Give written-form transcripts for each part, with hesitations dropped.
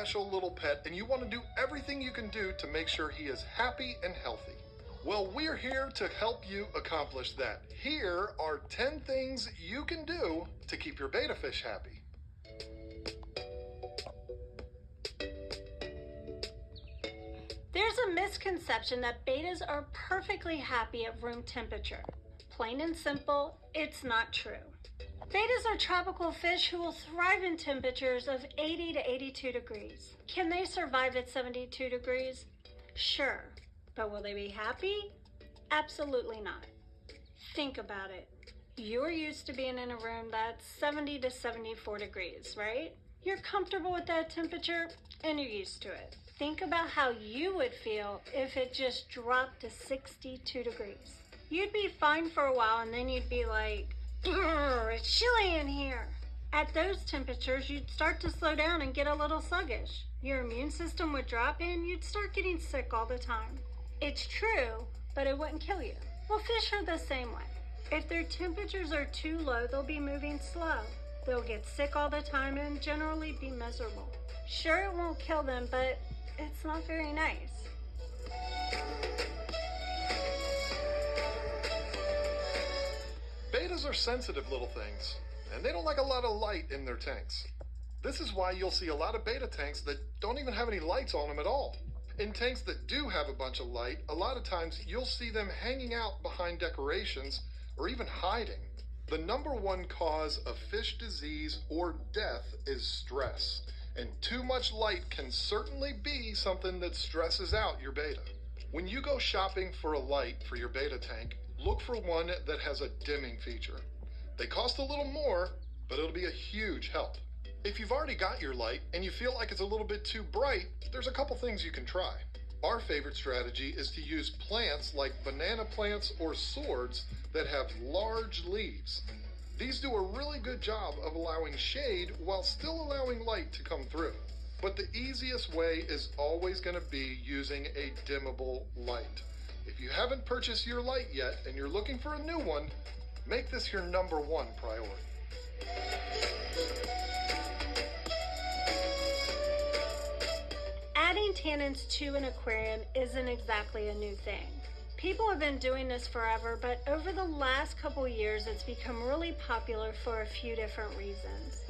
special little pet and you want to do everything you can do to make sure he is happy and healthy. Well, we're here to help you accomplish that. Here are 10 things you can do to keep your betta fish happy. There's a misconception that bettas are perfectly happy at room temperature. Plain and simple, it's not true. Bettas are tropical fish who will thrive in temperatures of 80 to 82 degrees. Can they survive at 72 degrees? Sure, but will they be happy? Absolutely not. Think about it. You're used to being in a room that's 70 to 74 degrees, right? You're comfortable with that temperature and you're used to it. Think about how you would feel if it just dropped to 62 degrees. You'd be fine for a while and then you'd be like, it's chilly in here. At those temperatures, you'd start to slow down and get a little sluggish. Your immune system would drop and you'd start getting sick all the time. It's true, but it wouldn't kill you. Well, fish are the same way. If their temperatures are too low, they'll be moving slow. They'll get sick all the time and generally be miserable. Sure, it won't kill them, but it's not very nice. Bettas are sensitive little things, and they don't like a lot of light in their tanks. This is why you'll see a lot of betta tanks that don't even have any lights on them at all. In tanks that do have a bunch of light, a lot of times you'll see them hanging out behind decorations or even hiding. The number one cause of fish disease or death is stress, and too much light can certainly be something that stresses out your betta. When you go shopping for a light for your betta tank, look for one that has a dimming feature. They cost a little more, but it'll be a huge help. If you've already got your light and you feel like it's a little bit too bright, there's a couple things you can try. Our favorite strategy is to use plants like banana plants or swords that have large leaves. These do a really good job of allowing shade while still allowing light to come through. But the easiest way is always going to be using a dimmable light. If you haven't purchased your light yet and you're looking for a new one, make this your number one priority. Adding tannins to an aquarium isn't exactly a new thing. People have been doing this forever, but over the last couple years it's become really popular for a few different reasons.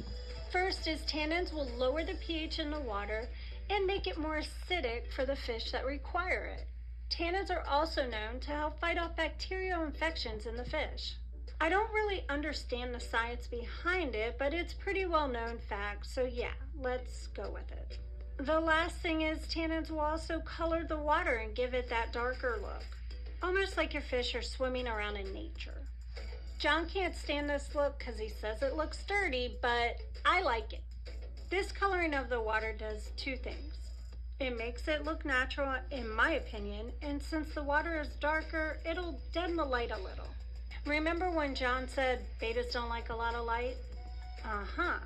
First is tannins will lower the pH in the water and make it more acidic for the fish that require it. Tannins are also known to help fight off bacterial infections in the fish. I don't really understand the science behind it, but it's pretty well known fact, so yeah, let's go with it. The last thing is tannins will also color the water and give it that darker look, almost like your fish are swimming around in nature. John can't stand this look because he says it looks dirty, but I like it. This coloring of the water does two things. It makes it look natural, in my opinion, and since the water is darker, it'll dim the light a little. Remember when John said bettas don't like a lot of light? Uh-huh.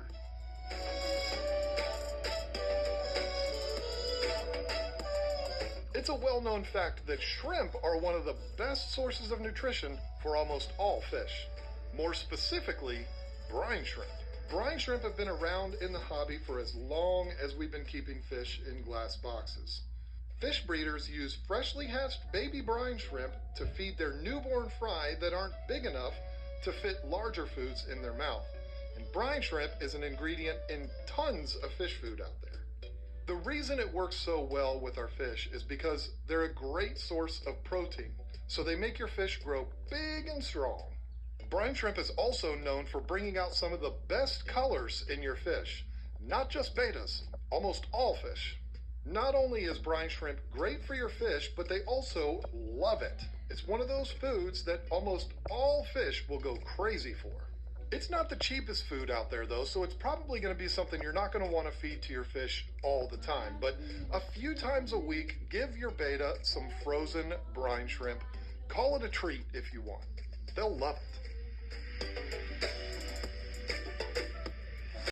It's a well-known fact that shrimp are one of the best sources of nutrition for almost all fish. More specifically, brine shrimp. Brine shrimp have been around in the hobby for as long as we've been keeping fish in glass boxes. Fish breeders use freshly hatched baby brine shrimp to feed their newborn fry that aren't big enough to fit larger foods in their mouth. And brine shrimp is an ingredient in tons of fish food out there. The reason it works so well with our fish is because they're a great source of protein, so they make your fish grow big and strong. Brine shrimp is also known for bringing out some of the best colors in your fish, not just bettas, almost all fish. Not only is brine shrimp great for your fish, but they also love it. It's one of those foods that almost all fish will go crazy for. It's not the cheapest food out there though, so it's probably going to be something you're not going to want to feed to your fish all the time. But a few times a week, give your betta some frozen brine shrimp. Call it a treat if you want. They'll love it.